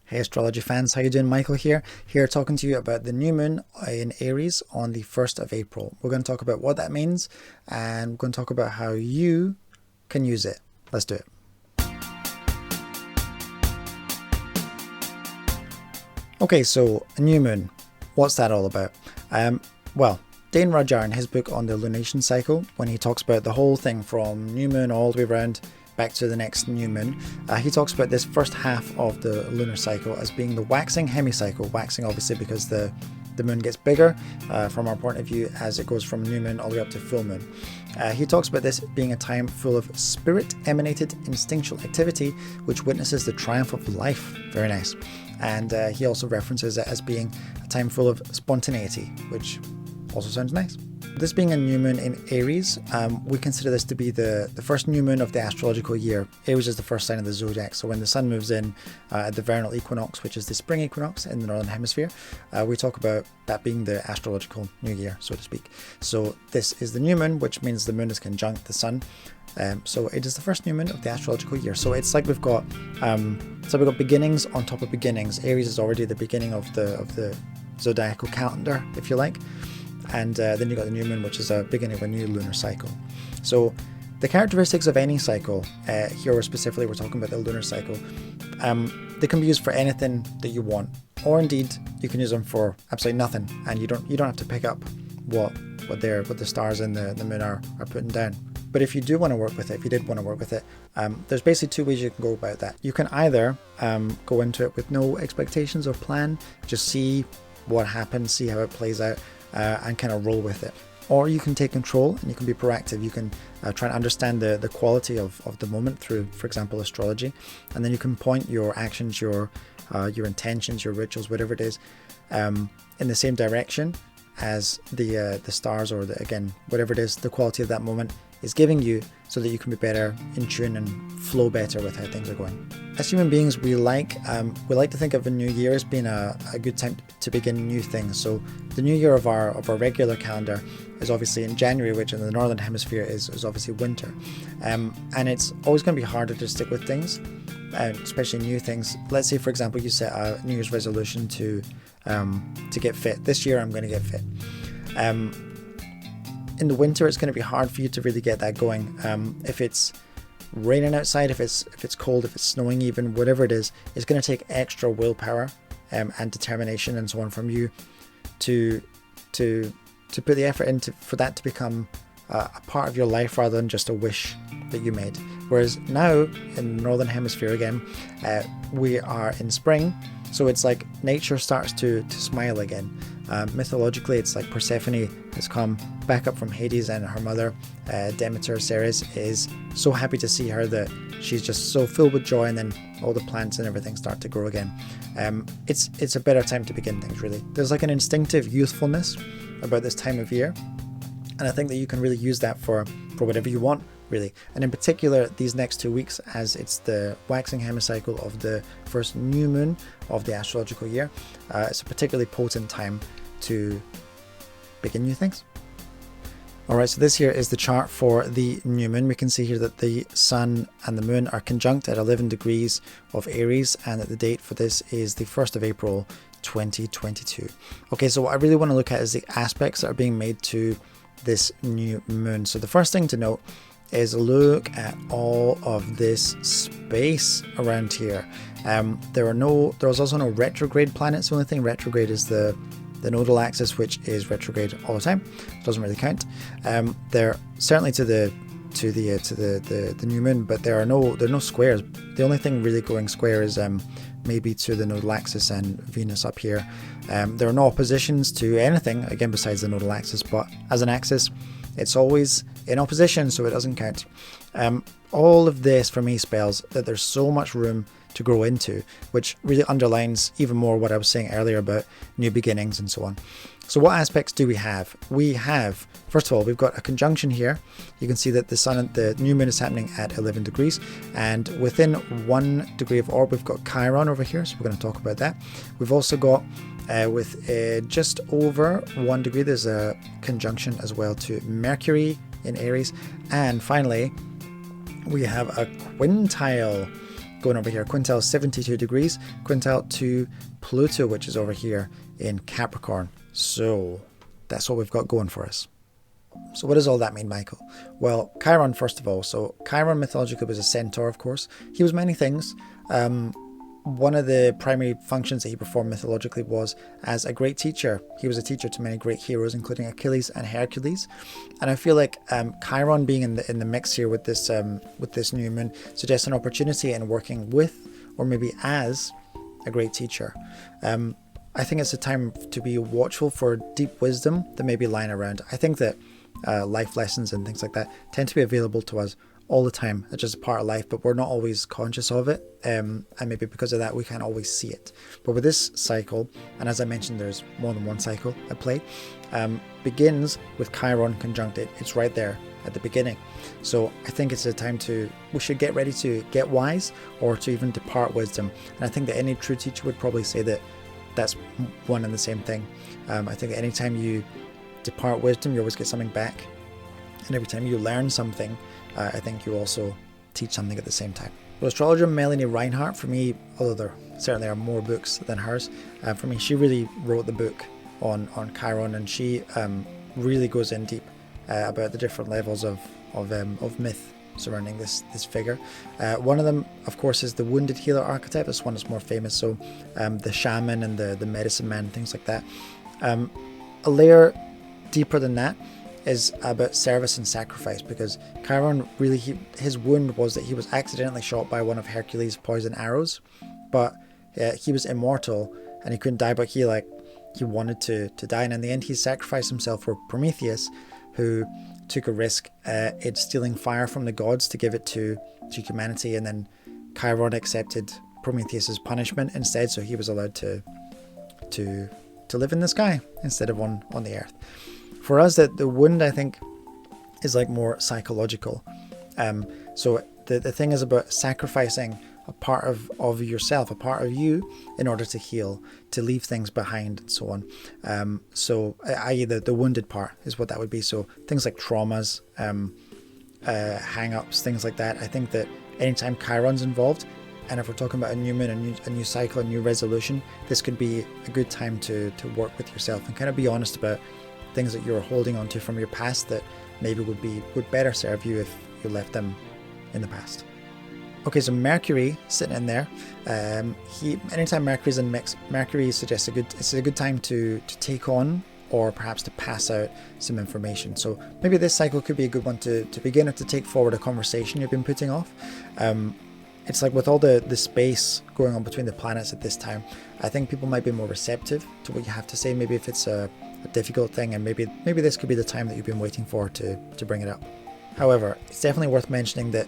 Hey astrology fans, how you doing? Michael here talking to you about the new moon in Aries on the 1st of April. We're going to talk about what that means and we're going to talk about how you can use it. Let's do it. Okay, so a new moon. What's that all about? Well, Dane Rudhyar in his book on the Lunation cycle, when he talks about the whole thing from new moon all the way around back to the next new moon, he talks about this first half of the lunar cycle as being the waxing hemicycle. Waxing obviously because the moon gets bigger from our point of view as it goes from new moon all the way up to full moon. He talks about this being a time full of spirit-emanated instinctual activity which witnesses the triumph of life. Very nice. And he also references it as being a time full of spontaneity, which also sounds nice. This being a new moon in Aries, we consider this to be the first new moon of the astrological year. Aries is the first sign of the zodiac, so when the sun moves in at the vernal equinox, which is the spring equinox in the northern hemisphere, we talk about that being the astrological new year, so to speak. So this is the new moon, which means the moon is conjunct the sun. So it is the first new moon of the astrological year. So it's like we've got beginnings on top of beginnings. Aries is already the beginning of the zodiacal calendar, if you like. And then you got the new moon, which is a beginning of a new lunar cycle. So the characteristics of any cycle, here specifically we're talking about the lunar cycle, they can be used for anything that you want, or indeed you can use them for absolutely nothing, and you don't have to pick up what the stars and the moon are putting down. But if you do want to work with it, if you did want to work with it, there's basically two ways you can go about that. You can either go into it with no expectations or plan, just see what happens, see how it plays out, and kind of roll with it. Or you can take control and you can be proactive. You can try and understand the quality of the moment through, for example, astrology, and then you can point your actions, your intentions, your rituals, whatever it is, in the same direction as the stars or whatever it is, the quality of that moment is giving you, so that you can be better in tune and flow better with how things are going. As human beings, we like to think of a new year as being a good time to begin new things. So the new year of our regular calendar is obviously in January, which in the northern hemisphere is obviously winter, and it's always going to be harder to stick with things, especially new things. Let's say, for example, you set a New Year's resolution to get fit. This year I'm going to get fit. In the winter, it's going to be hard for you to really get that going. If it's raining outside, if it's cold, if it's snowing, even whatever it is, it's going to take extra willpower and determination and so on from you to put the effort into for that to become a part of your life rather than just a wish that you made. Whereas now in the northern hemisphere again, we are in spring, so it's like nature starts to smile again. Mythologically, it's like Persephone has come back up from Hades, and her mother, Demeter, Ceres, is so happy to see her that she's just so filled with joy, and then all the plants and everything start to grow again. It's a better time to begin things, really. There's like an instinctive youthfulness about this time of year, and I think that you can really use that for whatever you want, really. And in particular, these next 2 weeks, as it's the waxing hemicycle of the first new moon of the astrological year, it's a particularly potent time to begin new things. Alright, so this here is the chart for the new moon. We can see here that the sun and the moon are conjunct at 11 degrees of Aries, and that the date for this is the 1st of April 2022. Okay, so what I really want to look at is the aspects that are being made to this new moon. So the first thing to note is look at all of this space around here. There's also no retrograde planets. The only thing retrograde is the nodal axis, which is retrograde all the time. It doesn't really count. They're certainly to the new moon, but there are no squares. The only thing really going square is maybe to the nodal axis and Venus up here. There are no oppositions to anything again besides the nodal axis, but as an axis, it's always in opposition, so it doesn't count. All of this for me spells that there's so much room to grow into, which really underlines even more what I was saying earlier about new beginnings and so on. So what aspects do we have? We have, first of all, we've got a conjunction here. You can see that the new moon is happening at 11 degrees, and within 1 degree of orb, we've got Chiron over here, so we're going to talk about that. We've also got, with just over 1 degree, there's a conjunction as well to Mercury in Aries, and finally, we have a quintile going over here. Quintile is 72 degrees, quintile to Pluto, which is over here in Capricorn. So that's what we've got going for us. So what does all that mean, Maechyl? Well, Chiron, first of all. So Chiron mythologically was a centaur, of course. He was many things. One of the primary functions that he performed mythologically was as a great teacher. He was a teacher to many great heroes, including Achilles and Hercules. And I feel like Chiron being in the mix here with this new moon suggests an opportunity in working with, or maybe as, a great teacher. I think it's a time to be watchful for deep wisdom that may be lying around. I think that life lessons and things like that tend to be available to us all the time. It's just a part of life, but we're not always conscious of it, and maybe because of that we can't always see it. But with this cycle, and as I mentioned, there's more than one cycle at play, begins with Chiron conjuncted. It's right there at the beginning. So I think it's a time we should get ready to get wise, or to even depart wisdom. And I think that any true teacher would probably say that that's one and the same thing. I think that anytime you depart wisdom, you always get something back. And every time you learn something, I think you also teach something at the same time. So astrologer Melanie Reinhart, for me, although there certainly are more books than hers, for me, she really wrote the book on Chiron, and she really goes in deep about the different levels of myth surrounding this figure. One of them, of course, is the wounded healer archetype. This one is more famous. So the shaman and the medicine man, things like that. A layer deeper than that is about service and sacrifice, because Chiron really, his wound was that he was accidentally shot by one of Hercules' poison arrows, but he was immortal and he couldn't die, but he wanted to die, and in the end he sacrificed himself for Prometheus, who took a risk in stealing fire from the gods to give it to humanity, and then Chiron accepted Prometheus's punishment instead, so he was allowed to live in the sky instead of on the earth. For us, the wound, I think, is like more psychological. So the thing is about sacrificing a part of yourself, a part of you, in order to heal, to leave things behind, and so on. So i.e. the wounded part is what that would be. So things like traumas, hang-ups, things like that. I think that anytime Chiron's involved, and if we're talking about a new moon, a new cycle, a new resolution, this could be a good time to work with yourself and kind of be honest about things that you're holding on to from your past that maybe would better serve you if you left them in the past. Okay, so Mercury sitting in there. Anytime Mercury's in mix, Mercury suggests it's a good time to take on, or perhaps to pass out some information. So maybe this cycle could be a good one to begin, or to take forward a conversation you've been putting off. It's like with all the space going on between the planets at this time, I think people might be more receptive to what you have to say. Maybe if it's a difficult thing, and maybe this could be the time that you've been waiting for to bring it up. However, it's definitely worth mentioning that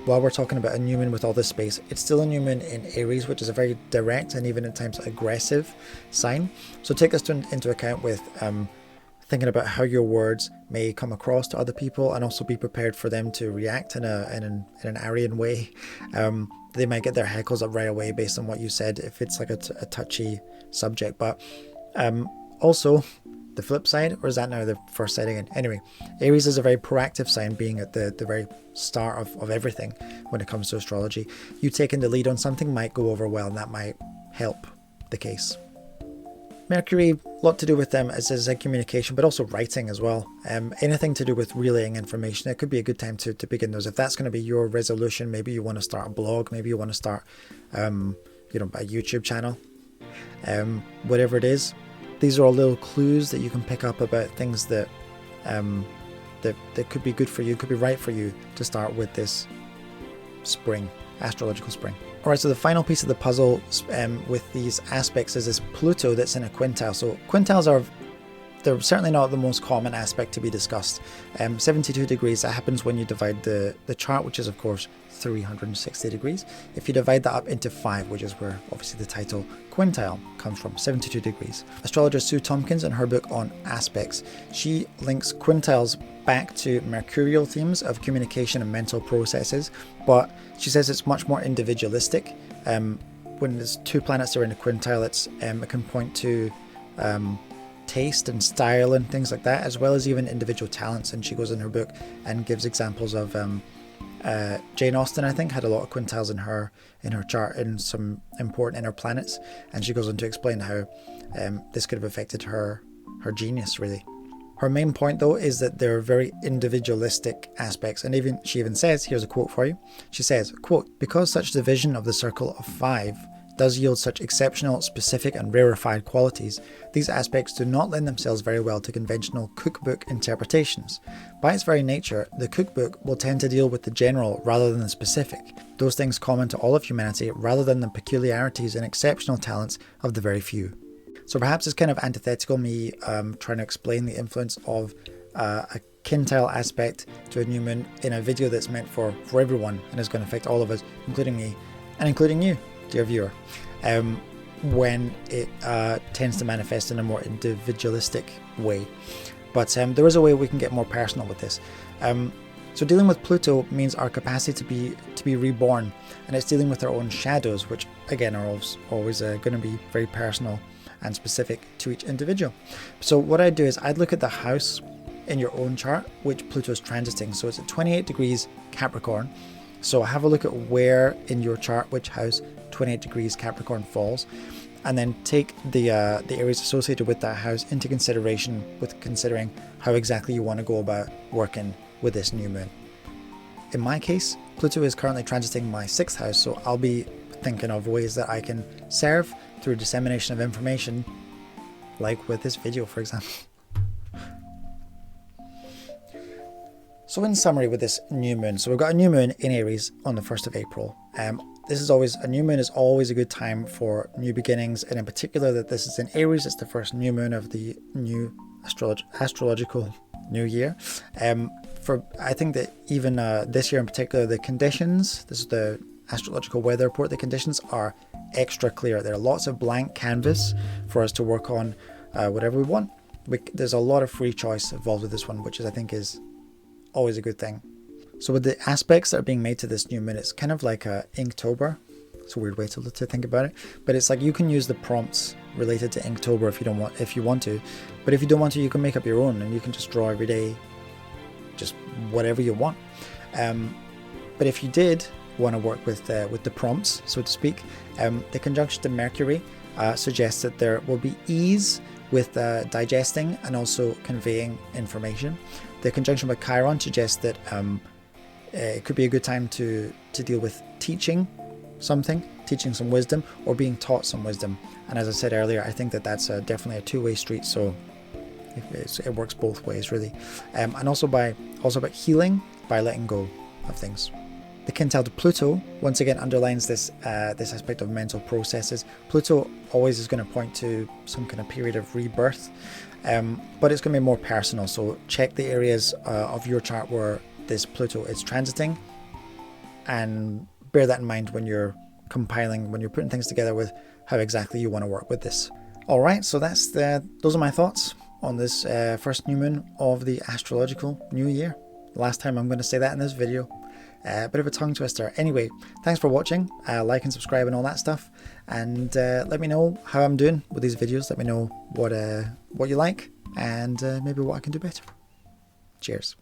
while we're talking about a new moon with all this space, it's still a new moon in Aries, which is a very direct and even at times aggressive sign. So take this into account with thinking about how your words may come across to other people, and also be prepared for them to react in an Aryan way. They might get their heckles up right away based on what you said if it's like a touchy subject. But also the flip side, or is that now the first side again? Anyway, Aries is a very proactive sign, being at the very start of everything when it comes to astrology. You taking the lead on something might go over well, and that might help the case. Mercury, a lot to do with them as a communication, but also writing as well. Anything to do with relaying information, it could be a good time to begin those. If that's going to be your resolution, maybe you want to start a blog, maybe you want to start a YouTube channel, whatever it is. These are all little clues that you can pick up about things that could be good for you, could be right for you to start with this spring, astrological spring. Alright, so the final piece of the puzzle with these aspects is this Pluto that's in a quintile. So quintiles they're certainly not the most common aspect to be discussed. 72 degrees, that happens when you divide the chart, which is of course 360 degrees. If you divide that up into 5, which is where obviously the title quintile comes from, 72 degrees. Astrologer Sue Tompkins, in her book on aspects, she links quintiles back to mercurial themes of communication and mental processes, but she says it's much more individualistic. When there's two planets that are in a quintile, it can point to taste and style and things like that, as well as even individual talents. And she goes in her book and gives examples of Jane Austen, I think, had a lot of quintiles in her chart in some important inner planets, and she goes on to explain how this could have affected her genius, really. Her main point, though, is that there are very individualistic aspects, and she even says, here's a quote for you. She says, quote, "Because such division of the circle of 5 does yield such exceptional, specific and rarefied qualities, these aspects do not lend themselves very well to conventional cookbook interpretations. By its very nature, the cookbook will tend to deal with the general rather than the specific, those things common to all of humanity rather than the peculiarities and exceptional talents of the very few." So perhaps it's kind of antithetical, me trying to explain the influence of a quintile aspect to a new moon in a video that's meant for everyone and is going to affect all of us, including me and including you, dear viewer, when it tends to manifest in a more individualistic way. But there is a way we can get more personal with this. So dealing with Pluto means our capacity to be reborn, and it's dealing with our own shadows, which again are always going to be very personal and specific to each individual. So what I'd do is I'd look at the house in your own chart which Pluto is transiting. So it's at 28 degrees Capricorn. So have a look at where in your chart, which house 28 degrees Capricorn falls, and then take the areas associated with that house into consideration with considering how exactly you want to go about working with this new moon. In my case, Pluto is currently transiting my 6th house, so I'll be thinking of ways that I can serve through dissemination of information, like with this video, for example. So in summary with this new moon, so we've got a new moon in Aries on the 1st of April. A new moon is always a good time for new beginnings, and in particular that this is in Aries, it's the first new moon of the new astrological new year. I think that even this year in particular, the conditions, this is the astrological weather report, the conditions are extra clear. There are lots of blank canvas for us to work on whatever we want. There's a lot of free choice involved with this one, which I think is always a good thing. So with the aspects that are being made to this new moon, it's kind of like a Inktober. It's a weird way to think about it, but it's like you can use the prompts related to Inktober if you want to, but if you don't want to, you can make up your own and you can just draw every day, just whatever you want. But if you did want to work with the prompts, so to speak, the conjunction to Mercury suggests that there will be ease with digesting and also conveying information. The conjunction with Chiron suggests that it could be a good time to deal with teaching some wisdom, or being taught some wisdom. And as I said earlier, I think that that's definitely a two-way street, so it works both ways, really. And also about healing by letting go of things. The quintile to Pluto once again underlines this aspect of mental processes. Pluto always is going to point to some kind of period of rebirth, but it's going to be more personal. So check the areas of your chart where this Pluto is transiting, and bear that in mind when you're putting things together with how exactly you want to work with this. All right, so those are my thoughts on this first new moon of the astrological new year. Last time I'm going to say that in this video. A bit of a tongue twister. Anyway, thanks for watching. Like and subscribe and all that stuff, and let me know how I'm doing with these videos. Let me know what you like, and maybe what I can do better. Cheers.